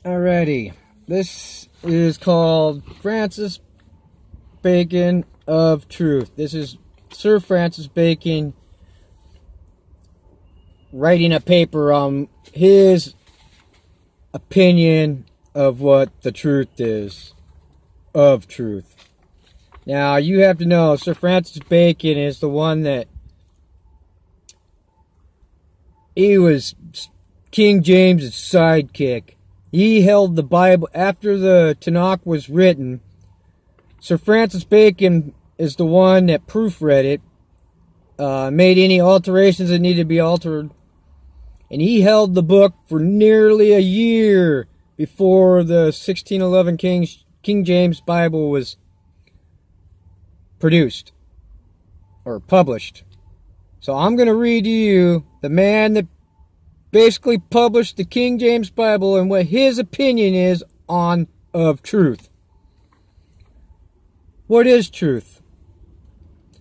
Alrighty, this is called Francis Bacon of Truth. This is Sir Francis Bacon writing a paper on his opinion of what the truth is, of truth. Now, you have to know, Sir Francis Bacon is the one that he was King James's sidekick. He held the Bible after the Tanakh was written. Sir Francis Bacon is the one that proofread it, made any alterations that needed to be altered, and he held the book for nearly a year before the 1611 King James Bible was produced or published. So I'm going to read to you the man that basically published the King James Bible and what his opinion is on of truth. "What is truth?"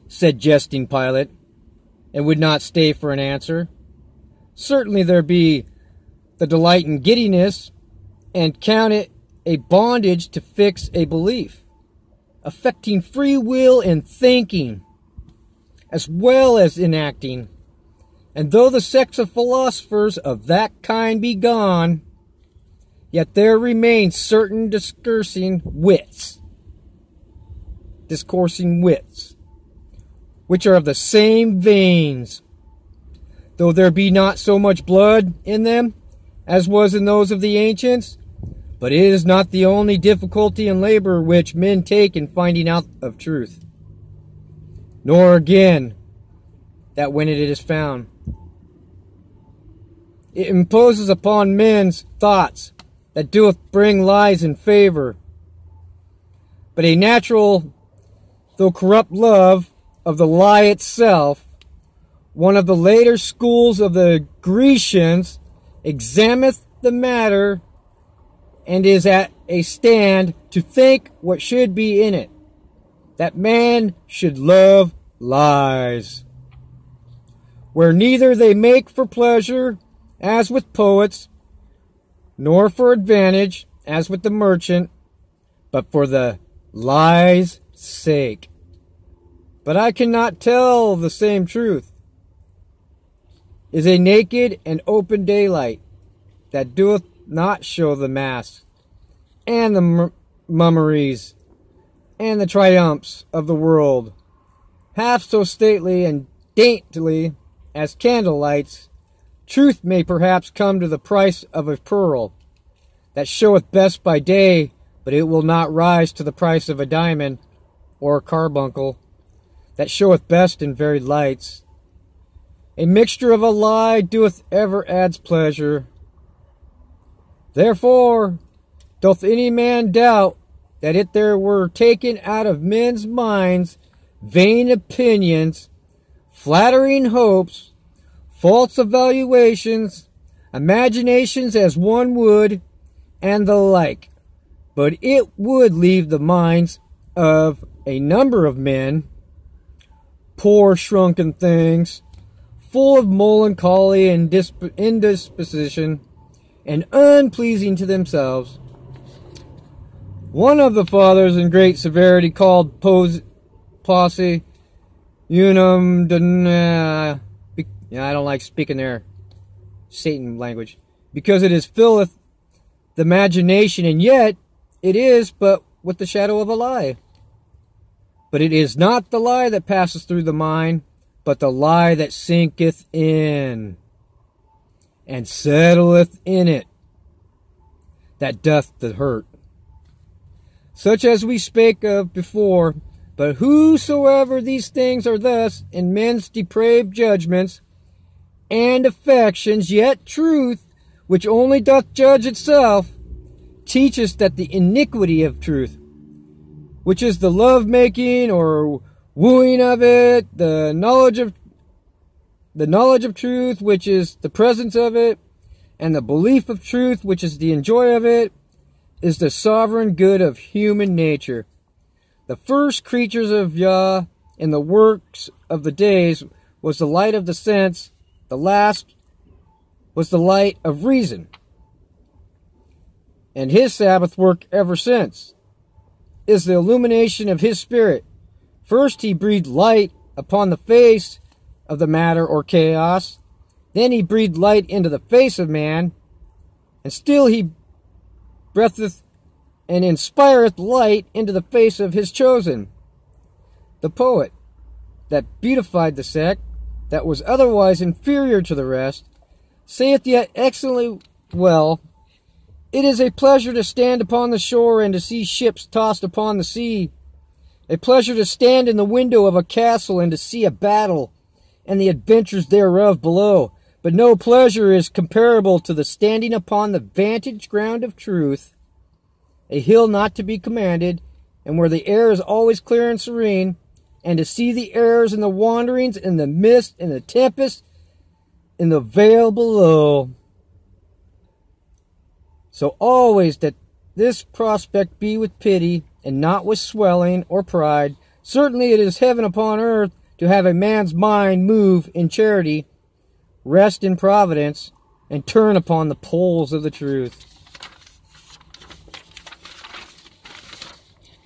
said jesting Pilate, and would not stay for an answer. "Certainly there be the delight in giddiness, and count it a bondage to fix a belief, affecting free will in thinking, as well as in acting. And though the sects of philosophers of that kind be gone, yet there remain certain discoursing wits, which are of the same veins, though there be not so much blood in them as was in those of the ancients. But it is not the only difficulty and labor which men take in finding out of truth, nor again that when it is found, it imposes upon men's thoughts that doeth bring lies in favor, but a natural, though corrupt love of the lie itself. One of the later schools of the Grecians examineth the matter, and is at a stand to think what should be in it, that man should love lies, where neither they make for pleasure, as with poets, nor for advantage, as with the merchant, but for the lie's sake. But I cannot tell the same truth is a naked and open daylight, that doeth not show the masks, and the mummeries, and the triumphs of the world, half so stately and daintily as candle lights. Truth may perhaps come to the price of a pearl, that showeth best by day, but it will not rise to the price of a diamond, or a carbuncle, that showeth best in varied lights. A mixture of a lie doeth ever adds pleasure. Therefore doth any man doubt that if there were taken out of men's minds vain opinions, flattering hopes, false evaluations, imaginations as one would, and the like, but it would leave the minds of a number of men, poor shrunken things, full of melancholy and indisposition, and unpleasing to themselves. One of the fathers in great severity called posse unum I don't like speaking their Satan language, because it is filleth the imagination, and yet it is but with the shadow of a lie. But it is not the lie that passeth through the mind, but the lie that sinketh in, and settleth in it, that doth the hurt. Such as we spake of before. But whosoever these things are thus in men's depraved judgments and affections, yet truth, which only doth judge itself, teacheth that the iniquity of truth, which is the love-making or wooing of it, the knowledge of truth, which is the presence of it, and the belief of truth, which is the enjoy of it, is the sovereign good of human nature. The first creatures of Yah in the works of the days was the light of the sense, the last was the light of reason. and his Sabbath work ever since is the illumination of his spirit. First he breathed light upon the face of the matter or chaos. Then he breathed light into the face of man. And still he breatheth and inspireth light into the face of his chosen. The poet that beautified the sect, that was otherwise inferior to the rest, saith yet excellently well, "It is a pleasure to stand upon the shore and to see ships tossed upon the sea. A pleasure to stand in the window of a castle and to see a battle and the adventures thereof below. But no pleasure is comparable to the standing upon the vantage ground of truth, a hill not to be commanded, and where the air is always clear and serene, and to see the errors and the wanderings and the mist and the tempest in the vale below. So always that this prospect be with pity, and not with swelling or pride. Certainly it is heaven upon earth to have a man's mind move in charity, rest in providence, and turn upon the poles of the truth."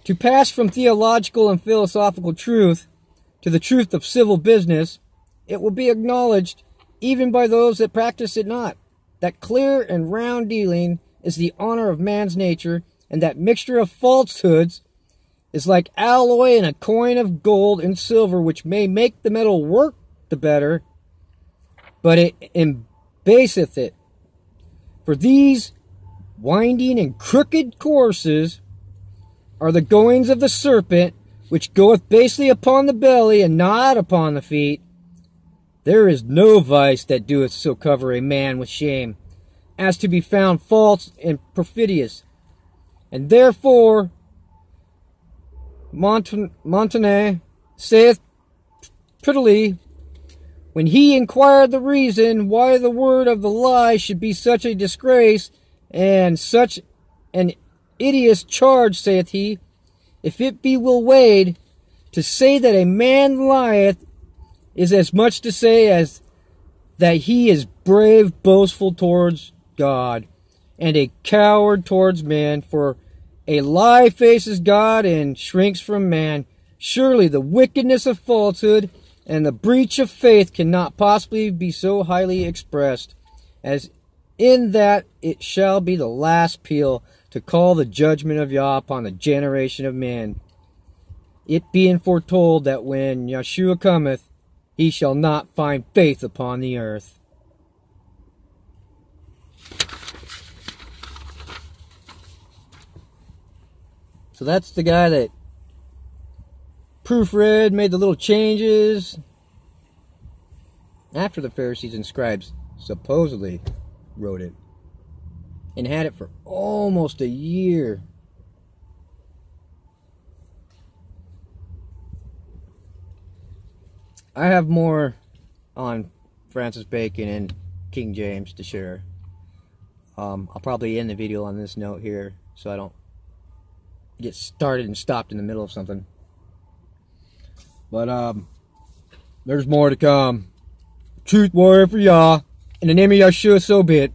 To pass from theological and philosophical truth to the truth of civil business, it will be acknowledged, even by those that practice it not, that clear and round dealing is the honor of man's nature, and that mixture of falsehoods is like alloy in a coin of gold and silver, which may make the metal work the better, but it embaseth it. For these winding and crooked courses are the goings of the serpent, which goeth basely upon the belly and not upon the feet. There is no vice that doeth so cover a man with shame, as to be found false and perfidious. And therefore Montaigne saith prettily, when he inquired the reason why the word of the lie should be such a disgrace and such an hideous charge, saith he, if it be well weighed, to say that a man lieth is as much to say as that he is brave, boastful towards God, and a coward towards man, for a lie faces God and shrinks from man. Surely the wickedness of falsehood and the breach of faith cannot possibly be so highly expressed, as in that it shall be the last peal to call the judgment of Yah upon the generation of men, it being foretold that when Yeshua cometh, he shall not find faith upon the earth. So that's the guy that proofread, made the little changes after the Pharisees and scribes supposedly wrote it, and had it for almost a year. I have more on Francis Bacon and King James to share. I'll probably end the video on this note here so I don't get started and stopped in the middle of something. But there's more to come. Truth warrior for Yah. In the name of Yeshua, so be it.